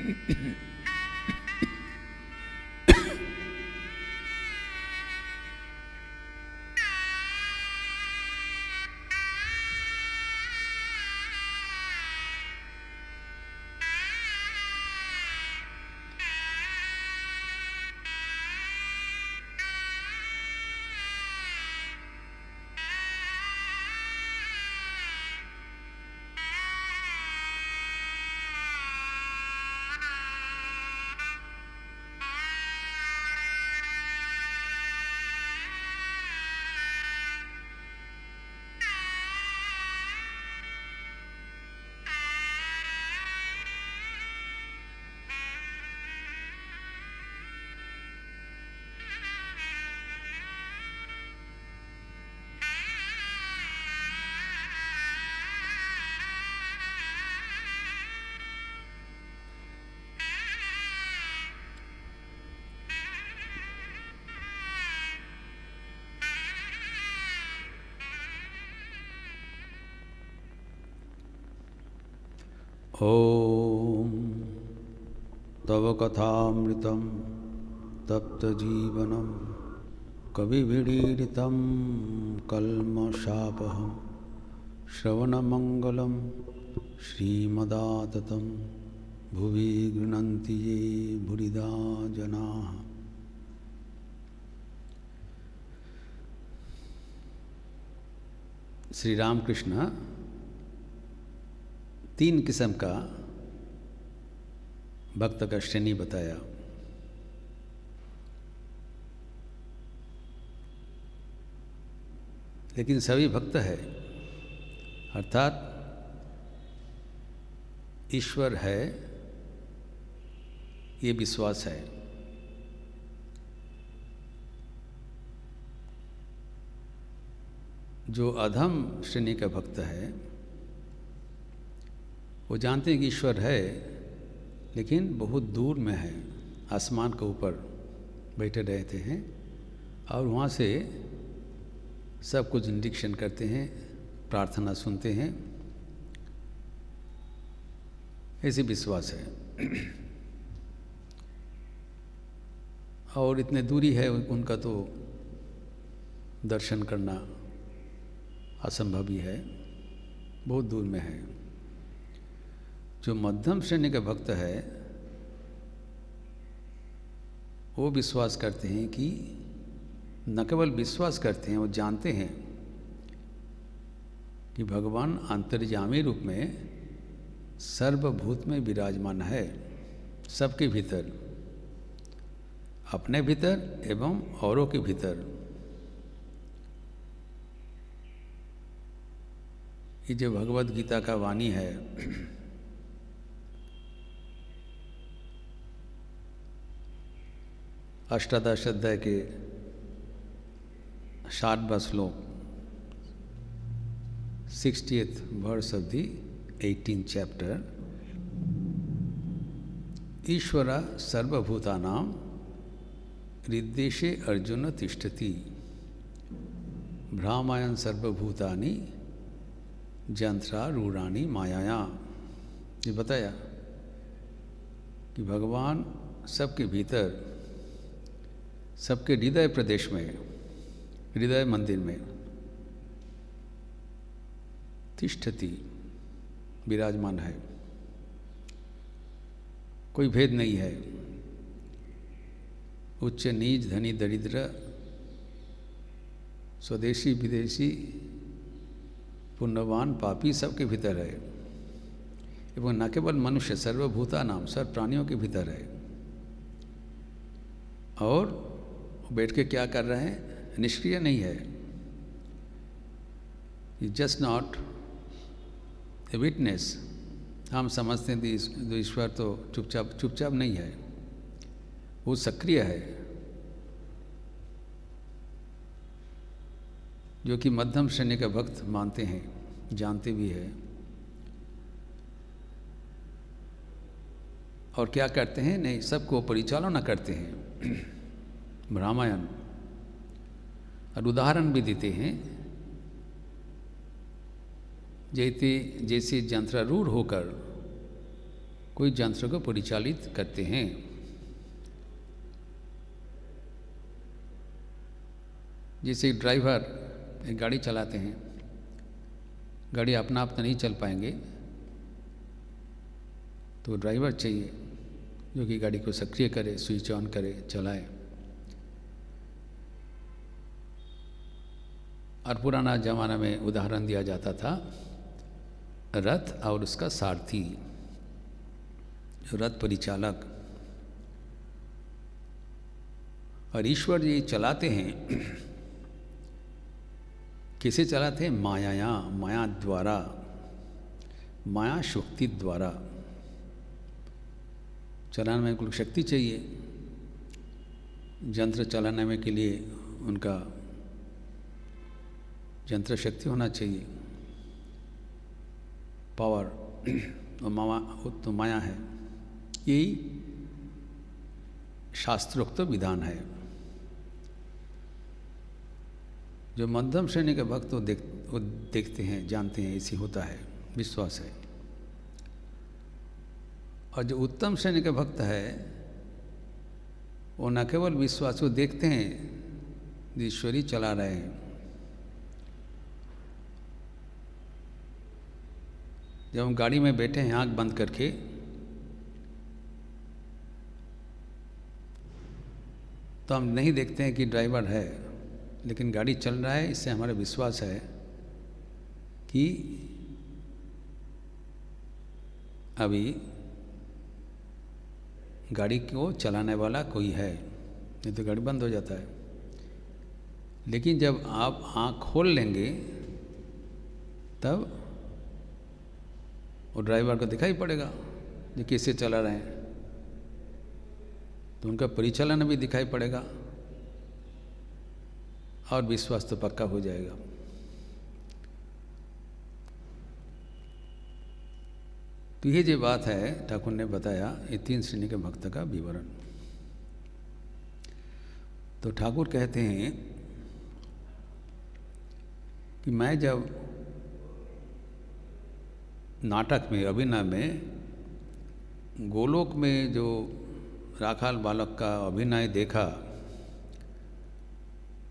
ॐ तव कथामृतं तप्तजीवनं कविभिरीडितं कल्मषापहं श्रवणमङ्गलं श्रीमदाततं भुवि गृह्णन्ति ये भुरिदा जनाः। श्री रामकृष्ण तीन किस्म का भक्त का श्रेणी बताया। लेकिन सभी भक्त है, अर्थात ईश्वर है ये विश्वास है। जो अधम श्रेणी का भक्त है वो जानते हैं कि ईश्वर है लेकिन बहुत दूर में है, आसमान के ऊपर बैठे रहते हैं और वहाँ से सब कुछ निरीक्षण करते हैं, प्रार्थना सुनते हैं, ऐसी विश्वास है। और इतने दूरी है उनका तो दर्शन करना असंभव ही है, बहुत दूर में है। जो मध्यम श्रेणी का भक्त है वो विश्वास करते हैं कि न केवल विश्वास करते हैं, वो जानते हैं कि भगवान अंतर्यामी रूप में सर्वभूत में विराजमान है, सबके भीतर, अपने भीतर एवं औरों के भीतर। ये जो भगवद गीता का वाणी है अष्टादश अध्याय के 60वां श्लोक 60th verse of the 18th chapter, ईश्वरा सर्वभूतानां हृद्देशे अर्जुन तिष्ठति भ्रामायण सर्वभूतानि जंत्रारूढ़ानि मायाया। ये बताया कि भगवान सबके भीतर, सबके हृदय प्रदेश में, हृदय मंदिर में तिष्ठति विराजमान है, कोई भेद नहीं है। उच्च नीच धनी दरिद्र स्वदेशी विदेशी पुण्यवान पापी सबके भीतर है, एवं न केवल मनुष्य सर्वभूता नाम सर्व प्राणियों के भीतर है। और बैठ के क्या कर रहे हैं? निष्क्रिय नहीं है, जस्ट नॉट ए विटनेस। हम समझते हैं कि ईश्वर तो चुपचाप नहीं है, वो सक्रिय है, जो कि मध्यम श्रेणी का भक्त मानते हैं, जानते भी है। और क्या करते हैं? नहीं, सबको परिचालना करते हैं, रामायण। और उदाहरण भी देते हैं, जैसे यंत्रारूढ़ होकर कोई यंत्र को परिचालित करते हैं। जैसे ड्राइवर एक गाड़ी चलाते हैं, गाड़ी अपना आप तो नहीं चल पाएंगे, तो ड्राइवर चाहिए जो कि गाड़ी को सक्रिय करे, स्विच ऑन करे, चलाए। और पुराना ज़माना में उदाहरण दिया जाता था रथ और उसका सारथी, रथ परिचालक। और ईश्वर जी चलाते हैं, किसे चलाते हैं? माया द्वारा, माया शक्ति द्वारा चलाने में कुल शक्ति चाहिए। यंत्र चलाने में के लिए उनका यंत्र शक्ति होना चाहिए, पावर। तो माया है, यही शास्त्रोक्त विधान है। जो मध्यम श्रेणी के भक्त वो देखते हैं, जानते हैं, ऐसी होता है, विश्वास है। और जो उत्तम श्रेणी के भक्त है वो न केवल विश्वास को देखते हैं, ईश्वरी चला रहे हैं। जब हम गाड़ी में बैठे हैं आँख बंद करके, तो हम नहीं देखते हैं कि ड्राइवर है, लेकिन गाड़ी चल रहा है। इससे हमारा विश्वास है कि अभी गाड़ी को चलाने वाला कोई है, नहीं तो गाड़ी बंद हो जाता है। लेकिन जब आप आँख खोल लेंगे तब वो ड्राइवर को दिखाई पड़ेगा जो कैसे चला रहे हैं, तो उनका परिचालन भी दिखाई पड़ेगा और विश्वास तो पक्का हो जाएगा। तो ये जो बात है ठाकुर ने बताया, ये 3 श्रेणी के भक्त का विवरण। तो ठाकुर कहते हैं कि मैं जब नाटक में, अभिनय में, गोलोक में जो राखाल बालक का अभिनय देखा,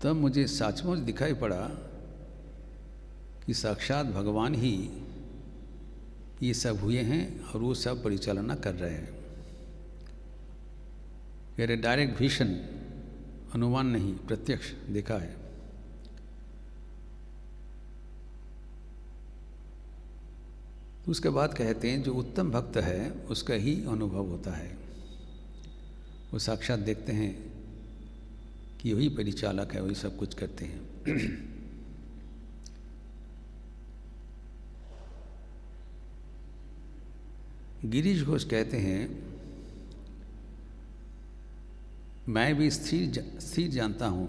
तब मुझे सचमुच दिखाई पड़ा कि साक्षात भगवान ही ये सब हुए हैं और वो सब परिचालना कर रहे हैं। मेरे डायरेक्ट विजन, अनुमान नहीं, प्रत्यक्ष देखा है। तो उसके बाद कहते हैं जो उत्तम भक्त है उसका ही अनुभव होता है, वो साक्षात देखते हैं कि वही परिचालक है, वही सब कुछ करते हैं। गिरीश घोष कहते हैं मैं भी स्थिर जानता हूँ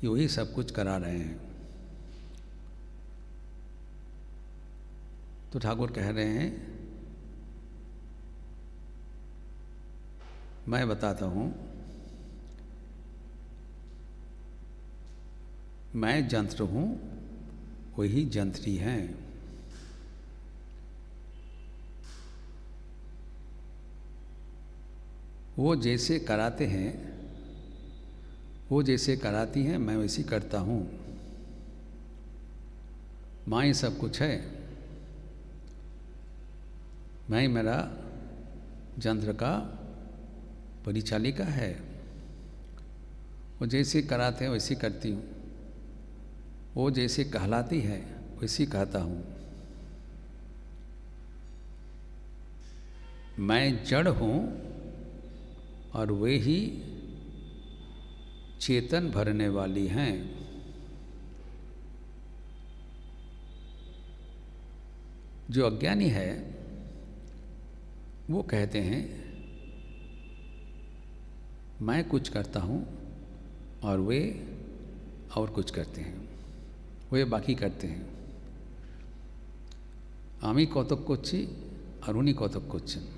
कि वही सब कुछ करा रहे हैं। तो ठाकुर कह रहे हैं मैं बताता हूँ, मैं यंत्र हूँ, वही यंत्री हैं। वो जैसे कराते हैं, वो जैसे कराती हैं, मैं वैसी करता हूँ। माँ ही सब कुछ है, मैं ही मेरा यंत्र का परिचालिका है। वो जैसे कराते हैं वैसी करती हूँ, वो जैसे कहलाती है वैसी कहता हूँ। मैं जड़ हूँ और वे ही चेतन भरने वाली हैं। जो अज्ञानी है वो कहते हैं मैं कुछ करता हूँ और वे और कुछ करते हैं, वे बाकी करते हैं। आमी कौतक Kochi Aruni कौतक कोच्चन।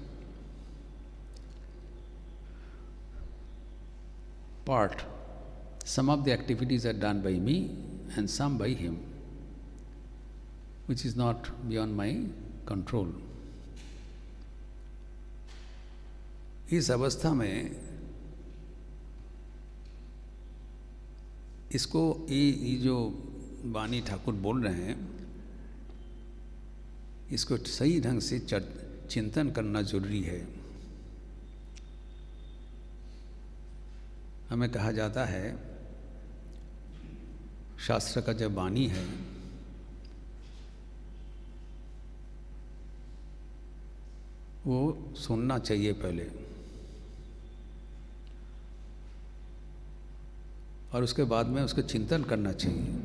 Part, some of the activities are done by me and some by him, which is not beyond my control. इस अवस्था में इसको ये जो वाणी ठाकुर बोल रहे हैं, इसको सही ढंग से चिंतन करना जरूरी है। हमें कहा जाता है, शास्त्र का जब वाणी है वो सुनना चाहिए पहले, और उसके बाद में उसका चिंतन करना चाहिए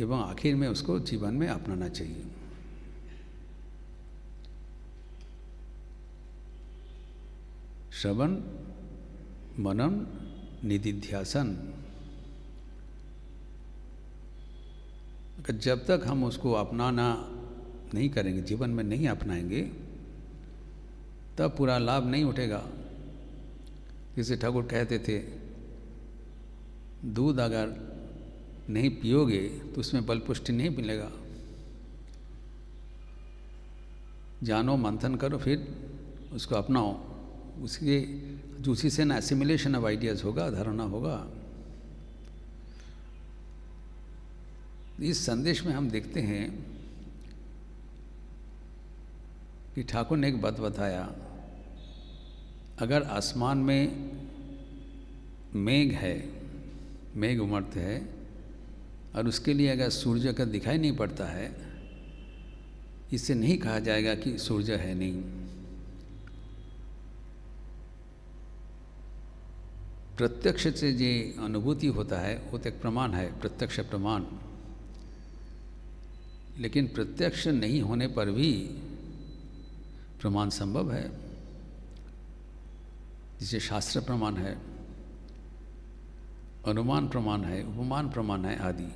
एवं आखिर में उसको जीवन में अपनाना चाहिए। श्रवण मनन निधिध्यासन, जब तक हम उसको अपनाना नहीं करेंगे, जीवन में नहीं अपनाएंगे, तब पूरा लाभ नहीं उठेगा। जैसे ठाकुर कहते थे, दूध अगर नहीं पियोगे तो उसमें बल पुष्टि नहीं मिलेगा। जानो, मंथन करो, फिर उसको अपनाओ, उसके उसी से ना एसिमिलेशन ऑफ आइडियाज़ होगा, धारणा होगा। इस संदेश में हम देखते हैं कि ठाकुर ने एक बात बताया, अगर आसमान में मेघ है, मेघ उमड़ते हैं, और उसके लिए अगर सूर्य का दिखाई नहीं पड़ता है, इससे नहीं कहा जाएगा कि सूर्य है नहीं। प्रत्यक्ष से जो अनुभूति होता है वो तो एक प्रमाण है, प्रत्यक्ष प्रमाण। लेकिन प्रत्यक्ष नहीं होने पर भी प्रमाण संभव है, जिसे शास्त्र प्रमाण है, अनुमान प्रमाण है, उपमान प्रमाण है आदि।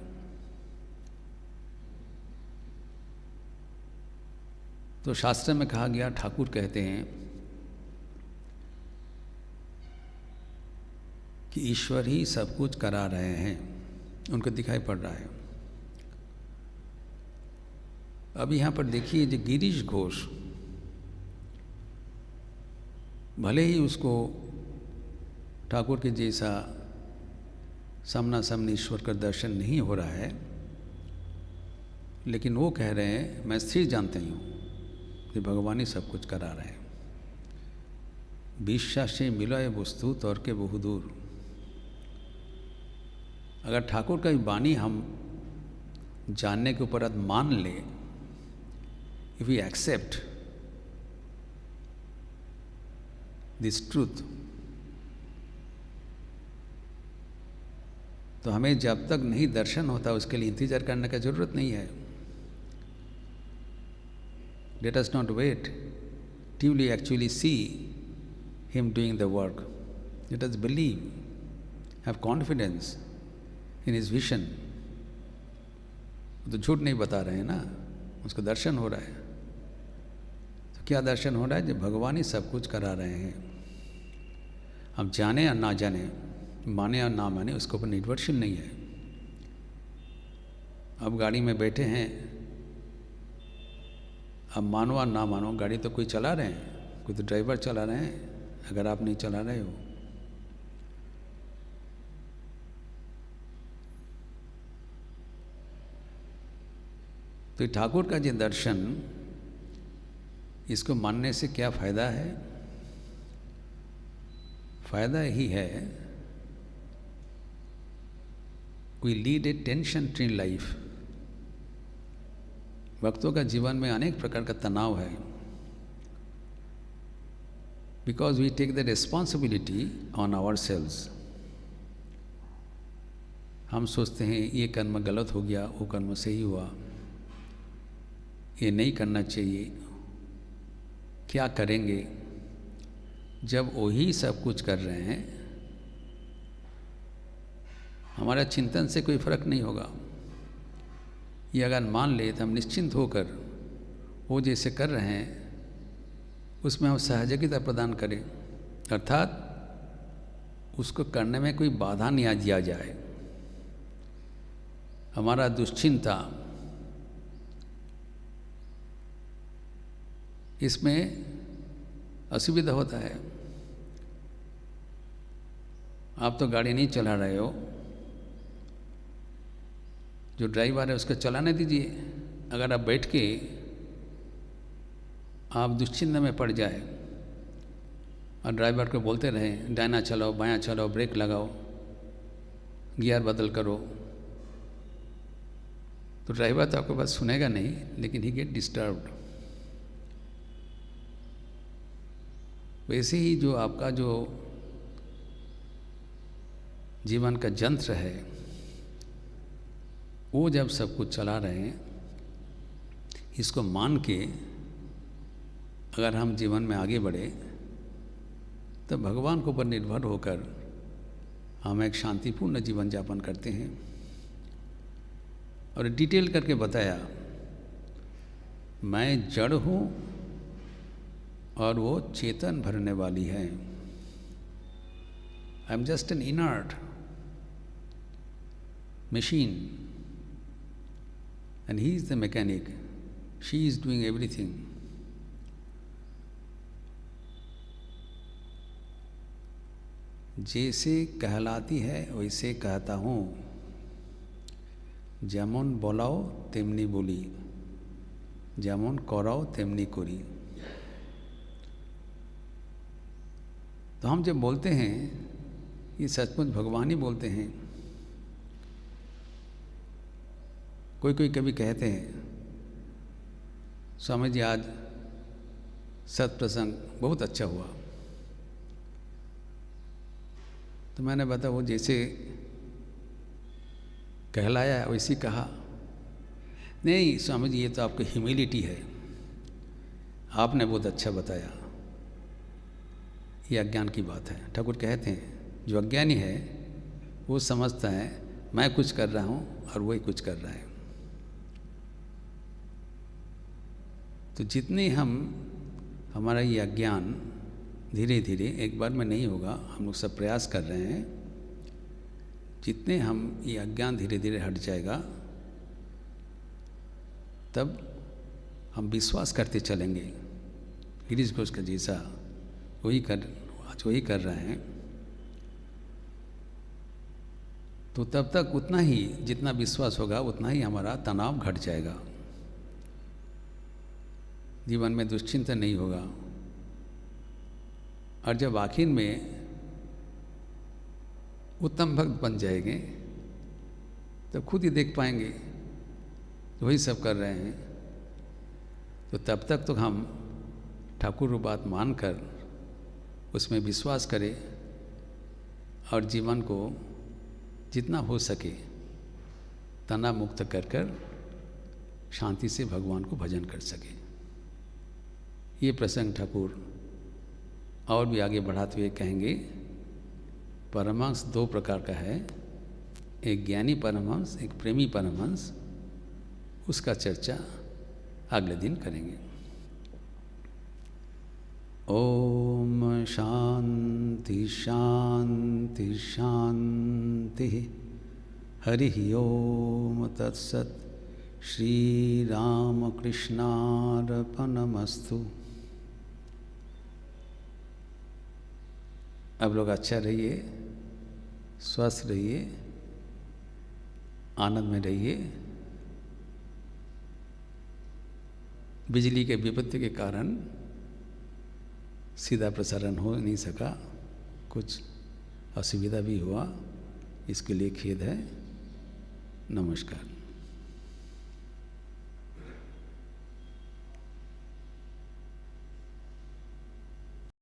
तो शास्त्र में कहा गया, ठाकुर कहते हैं कि ईश्वर ही सब कुछ करा रहे हैं, उनको दिखाई पड़ रहा है। अब यहाँ पर देखिए, जो गिरीश घोष, भले ही उसको ठाकुर के जैसा सामना सामने ईश्वर का दर्शन नहीं हो रहा है, लेकिन वो कह रहे हैं, मैं स्थिर जानते हूँ कि भगवान ही सब कुछ करा रहे हैं। বিশ্বাস से मिलाए वस्तु तौर के बहु दूर। अगर ठाकुर का वाणी हम जानने के ऊपर मान ले, if we accept this truth, तो हमें जब तक नहीं दर्शन होता उसके लिए इंतजार करने का जरूरत नहीं है। Let us not wait till we actually see him doing the work. Let us believe, have confidence in his vision. तो झूठ नहीं बता रहे हैं ना, उसका दर्शन हो रहा है। तो क्या दर्शन हो रहा है? जब भगवान ही सब कुछ करा रहे हैं। हम जाने या ना जाने, माने या ना माने, उसके ऊपर निर्भरशील नहीं है। अब गाड़ी में बैठे हैं, अब मानो या ना मानो, गाड़ी तो कोई चला रहे हैं, कोई तो ड्राइवर चला रहे हैं, अगर आप नहीं चला रहे हो। तो ठाकुर का ये दर्शन, इसको मानने से क्या फ़ायदा है? फ़ायदा यही है, we lead a tension free life. भक्तों का जीवन में अनेक प्रकार का तनाव है, because we take the responsibility on ourselves. हम सोचते हैं ये कर्म गलत हो गया, वो कर्म सही हुआ, ये नहीं करना चाहिए, क्या करेंगे? जब वही सब कुछ कर रहे हैं, हमारा चिंतन से कोई फर्क नहीं होगा। ये अगर मान ले तो हम निश्चिंत होकर वो जैसे कर रहे हैं उसमें हम सहयोगिता प्रदान करें, अर्थात उसको करने में कोई बाधा नहीं आ दिया जाए। हमारा दुश्चिंता इसमें असुविधा होता है। आप तो गाड़ी नहीं चला रहे हो, जो ड्राइवर है उसको चलाने दीजिए। अगर आप बैठ के आप दुश्चिंता में पड़ जाए और ड्राइवर को बोलते रहें दाहिना चलाओ, बायां चलाओ, ब्रेक लगाओ, गियर बदल करो, तो ड्राइवर तो आपको बात सुनेगा नहीं, लेकिन ही गेट डिस्टर्ब्ड। वैसे ही जो आपका जो जीवन का यंत्र है, वो जब सब कुछ चला रहे हैं, इसको मान के अगर हम जीवन में आगे बढ़े तो भगवान के ऊपर निर्भर होकर हम एक शांतिपूर्ण जीवन यापन करते हैं। और डिटेल करके बताया, मैं जड़ हूँ और वो चेतन भरने वाली है। I am just an inert machine and he is the mechanic, she is doing everything. जैसे कहलाती है वैसे कहता हूँ, যেমন বলাও তেমনি বলি, যেমন कराओ तेमनी करी। तो हम जब बोलते हैं ये सचमुच भगवान ही बोलते हैं। कोई कोई कभी कहते हैं स्वामी जी आज सत्प्रसंग बहुत अच्छा हुआ, तो मैंने बताया वो जैसे कहलाया वैसे कहा। नहीं स्वामी जी, ये तो आपकी ह्यूमिलिटी है, आपने बहुत अच्छा बताया, ये अज्ञान की बात है। ठाकुर कहते हैं जो अज्ञानी है वो समझता है मैं कुछ कर रहा हूँ और वही कुछ कर रहा है। तो जितने हमारा ये अज्ञान धीरे धीरे, एक बार में नहीं होगा, हम लोग सब प्रयास कर रहे हैं, जितने हम ये अज्ञान धीरे धीरे हट जाएगा तब हम विश्वास करते चलेंगे। गिरीश घोष का जैसा आज वही कर रहे हैं, तो तब तक उतना ही जितना विश्वास होगा उतना ही हमारा तनाव घट जाएगा, जीवन में दुश्चिंता नहीं होगा। और जब आखिर में उत्तम भक्त बन जाएंगे तब खुद ही देख पाएंगे तो वही सब कर रहे हैं। तो तब तक तो हम ठाकुर बात मानकर उसमें विश्वास करें और जीवन को जितना हो सके तनाव मुक्त कर शांति से भगवान को भजन कर सके। ये प्रसंग ठाकुर और भी आगे बढ़ाते हुए कहेंगे। परमहंस दो प्रकार का है, एक ज्ञानी परमहंस, एक प्रेमी परमहंस। उसका चर्चा अगले दिन करेंगे। ओम शांति शांति शांति। हरि ओम तत्सत। श्री राम कृष्णार्पणमस्तु। अब लोग अच्छा रहिए, स्वस्थ रहिए, आनंद में रहिए। बिजली के विपत्ति के कारण सीधा प्रसारण हो नहीं सका, कुछ असुविधा भी हुआ, इसके लिए खेद है। नमस्कार।